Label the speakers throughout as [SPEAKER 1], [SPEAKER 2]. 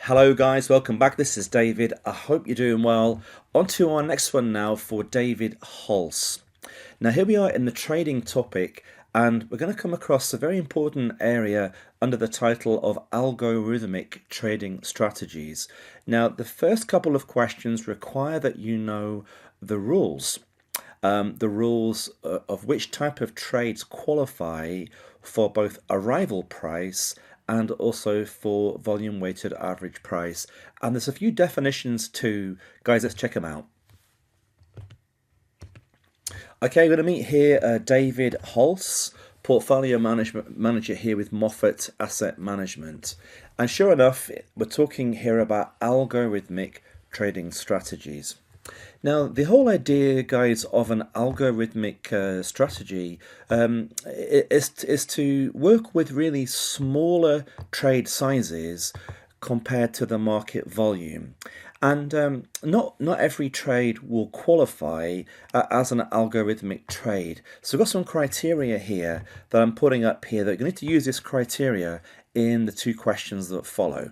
[SPEAKER 1] Hello guys, welcome back. This is David. I hope you're doing well. On to our next one now for David Hulse. Now here we are in the trading topic, and we're going to come across a very important area under the title of algorithmic trading strategies. Now the first couple of questions require that you know the rules. The rules of which type of trades qualify for both arrival price and also for volume weighted average price. And there's a few definitions too. Guys, let's check them out. Okay, we're going to meet here David Hulse, portfolio management manager here with Moffat Asset Management. And sure enough, we're talking here about algorithmic trading strategies. Now, the whole idea, guys, of an algorithmic strategy is to work with really smaller trade sizes compared to the market volume. And not every trade will qualify as an algorithmic trade. So we've got some criteria here that I'm putting up here that you're going to use this criteria in the two questions that follow.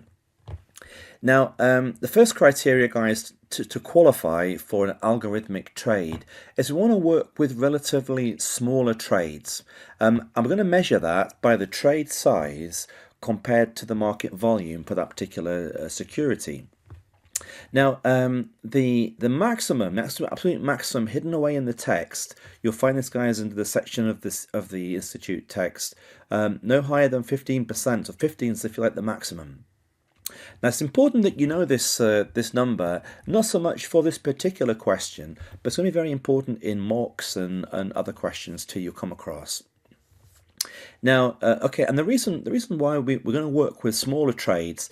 [SPEAKER 1] Now, the first criteria, guys, to qualify for an algorithmic trade is we want to work with relatively smaller trades. And we're going to measure that by the trade size compared to the market volume for that particular security. Now, the maximum, next to absolute maximum, hidden away in the text, you'll find this, guys, under the section of the institute text, no higher than 15%, or 15 is if you like the maximum. Now it's important that you know this number, not so much for this particular question, but it's going to be very important in mocks and other questions too you'll come across. Now, okay, and the reason why we're going to work with smaller trades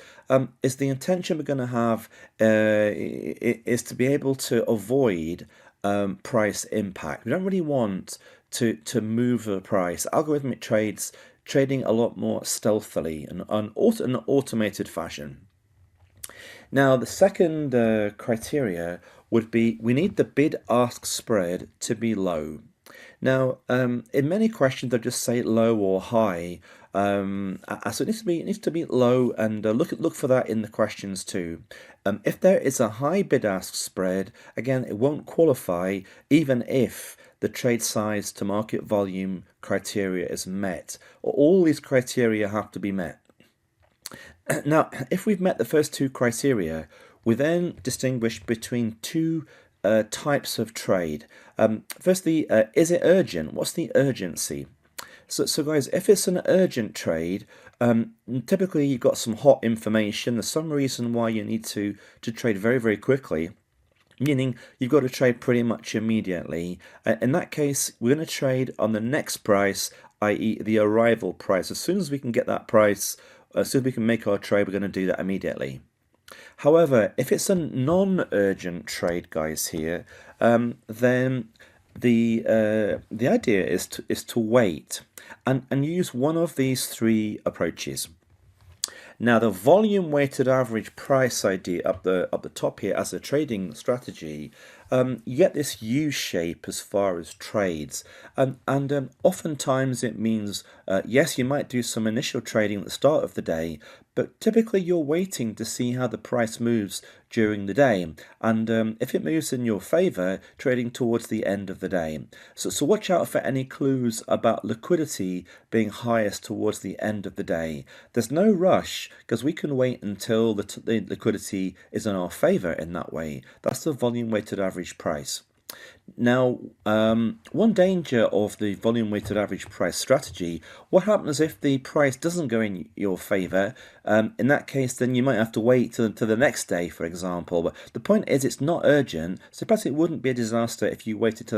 [SPEAKER 1] is the intention we're going to have is to be able to avoid price impact. We don't really want to move the price. Algorithmic trades trading a lot more stealthily and an automated fashion. Now, the second criteria would be we need the bid-ask spread to be low. Now, in many questions, they'll just say low or high. So it needs to be low, and look for that in the questions too. If there is a high bid-ask spread, again, it won't qualify even if the trade size to market volume criteria is met. All these criteria have to be met. Now, if we've met the first two criteria, we then distinguish between two types of trade. Firstly, is it urgent? What's the urgency? So guys, if it's an urgent trade, typically you've got some hot information. There's some reason why you need to trade very, very quickly, meaning you've got to trade pretty much immediately. In that case, we're going to trade on the next price, i.e. the arrival price. As soon as we can get that price, as soon as we can make our trade, we're going to do that immediately. However, if it's a non-urgent trade, guys, here, then the idea is to wait and use one of these three approaches. Now, the volume weighted average price idea up the top here as a trading strategy, you get this U shape as far as trades, and oftentimes it means yes, you might do some initial trading at the start of the day, but typically you're waiting to see how the price moves during the day, and if it moves in your favor, trading towards the end of the day. So watch out for any clues about liquidity being highest towards the end of the day. There's no rush because we can wait until the liquidity is in our favor in that way. That's the volume weighted average price. Now, one danger of the volume weighted average price strategy, what happens if the price doesn't go in your favor? In that case, then you might have to wait to the next day, for example. But the point is, it's not urgent, so perhaps it wouldn't be a disaster if you waited till the